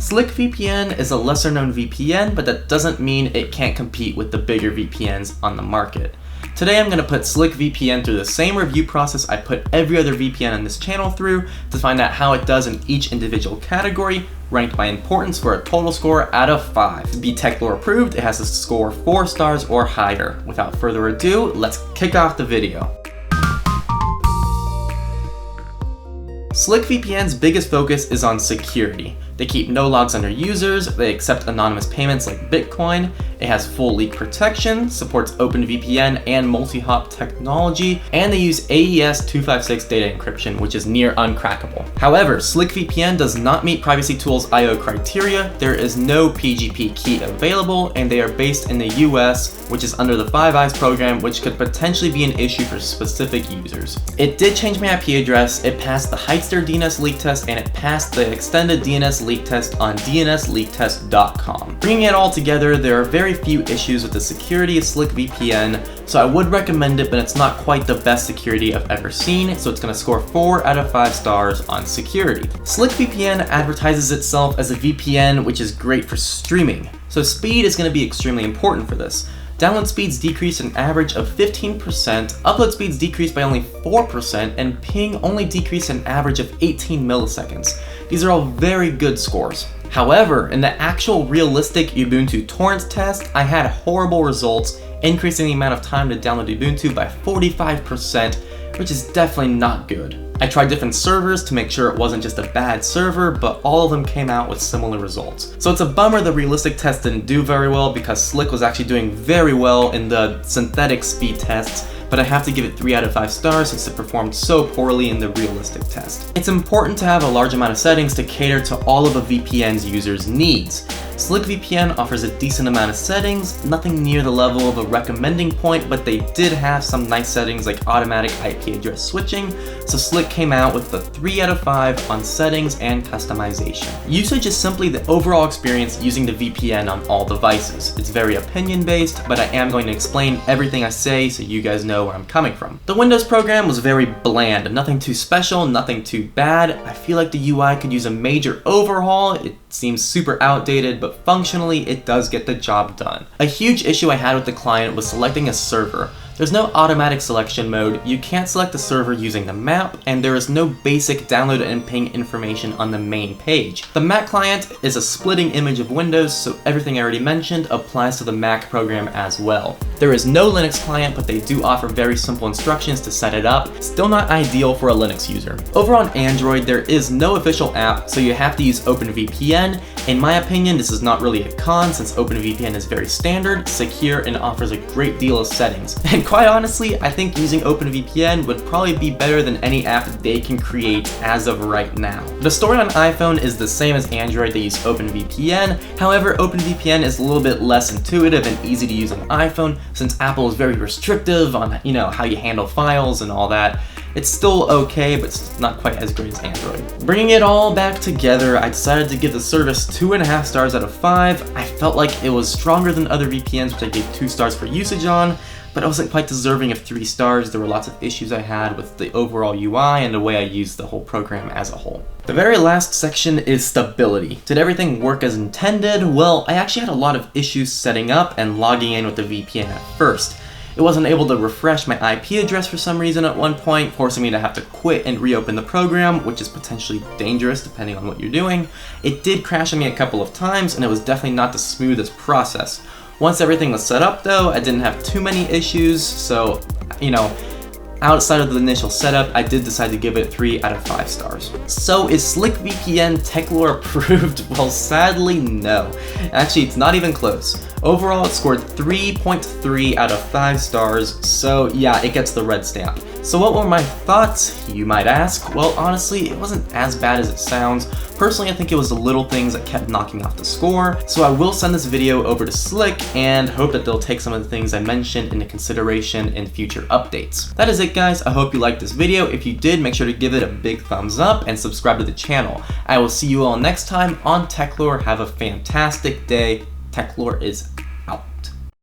SlickVPN is a lesser known VPN, but that doesn't mean it can't compete with the bigger VPNs on the market. Today I'm going to put SlickVPN through the same review process I put every other VPN on this channel through to find out how it does in each individual category, ranked by importance for a total score out of 5. To be Techlore approved, it has to score 4 stars or higher. Without further ado, let's kick off the video. SlickVPN's biggest focus is on security. They keep no logs on their users, they accept anonymous payments like Bitcoin, it has full leak protection, supports OpenVPN and multi-hop technology, and they use AES 256 data encryption, which is near uncrackable. However, SlickVPN does not meet Privacy Tools IO criteria, there is no PGP key available, and they are based in the US, which is under the Five Eyes program, which could potentially be an issue for specific users. It did change my IP address, it passed the Heitster DNS leak test, and it passed the extended DNS leak test on dnsleaktest.com. Bringing it all together, there are very few issues with the security of SlickVPN, so I would recommend it, but it's not quite the best security I've ever seen, so it's going to score 4 out of 5 stars on security. SlickVPN advertises itself as a VPN, which is great for streaming, so speed is going to be extremely important for this. Download speeds decreased an average of 15%, upload speeds decreased by only 4%, and ping only decreased an average of 18 milliseconds. These are all very good scores. However, in the actual realistic Ubuntu torrent test, I had horrible results, increasing the amount of time to download Ubuntu by 45%, which is definitely not good. I tried different servers to make sure it wasn't just a bad server, but all of them came out with similar results. So it's a bummer the realistic test didn't do very well because Slick was actually doing very well in the synthetic speed tests, but I have to give it 3 out of 5 stars since it performed so poorly in the realistic test. It's important to have a large amount of settings to cater to all of a VPN's users' needs. SlickVPN offers a decent amount of settings, nothing near the level of a recommending point, but they did have some nice settings like automatic IP address switching, so Slick came out with the 3 out of 5 on settings and customization. Usage is simply the overall experience using the VPN on all devices. It's very opinion based, but I am going to explain everything I say so you guys know where I'm coming from. The Windows program was very bland, nothing too special, nothing too bad. I feel like the UI could use a major overhaul. It seems super outdated, but functionally it does get the job done. A huge issue I had with the client was selecting a server. There's no automatic selection mode, you can't select the server using the map, and there is no basic download and ping information on the main page. The Mac client is a splitting image of Windows, so everything I already mentioned applies to the Mac program as well. There is no Linux client, but they do offer very simple instructions to set it up. Still not ideal for a Linux user. Over on Android, there is no official app, so you have to use OpenVPN. In my opinion, this is not really a con since OpenVPN is very standard, secure, and offers a great deal of settings. And quite honestly, I think using OpenVPN would probably be better than any app they can create as of right now. The story on iPhone is the same as Android, they use OpenVPN. However, OpenVPN is a little bit less intuitive and easy to use on iPhone since Apple is very restrictive on, how you handle files and all that. It's still okay, but it's not quite as great as Android. Bringing it all back together, I decided to give the service 2.5 stars out of 5. I felt like it was stronger than other VPNs, which I gave 2 stars for usage on, but I wasn't quite deserving of 3 stars. There were lots of issues I had with the overall UI and the way I used the whole program as a whole. The very last section is stability. Did everything work as intended? Well, I actually had a lot of issues setting up and logging in with the VPN at first. It wasn't able to refresh my IP address for some reason at one point, forcing me to have to quit and reopen the program, which is potentially dangerous depending on what you're doing. It did crash on me a couple of times, and it was definitely not the smoothest process. Once everything was set up though, I didn't have too many issues, so, outside of the initial setup, I did decide to give it 3 out of 5 stars. So is SlickVPN Techlore approved? Well, sadly, no. Actually, it's not even close. Overall, it scored 3.3 out of 5 stars, so yeah, it gets the red stamp. So what were my thoughts, you might ask? Well, honestly, it wasn't as bad as it sounds. Personally, I think it was the little things that kept knocking off the score, so I will send this video over to Slick and hope that they'll take some of the things I mentioned into consideration in future updates. That is it, guys. I hope you liked this video. If you did, make sure to give it a big thumbs up and subscribe to the channel. I will see you all next time on Techlore. Have a fantastic day. Techlore is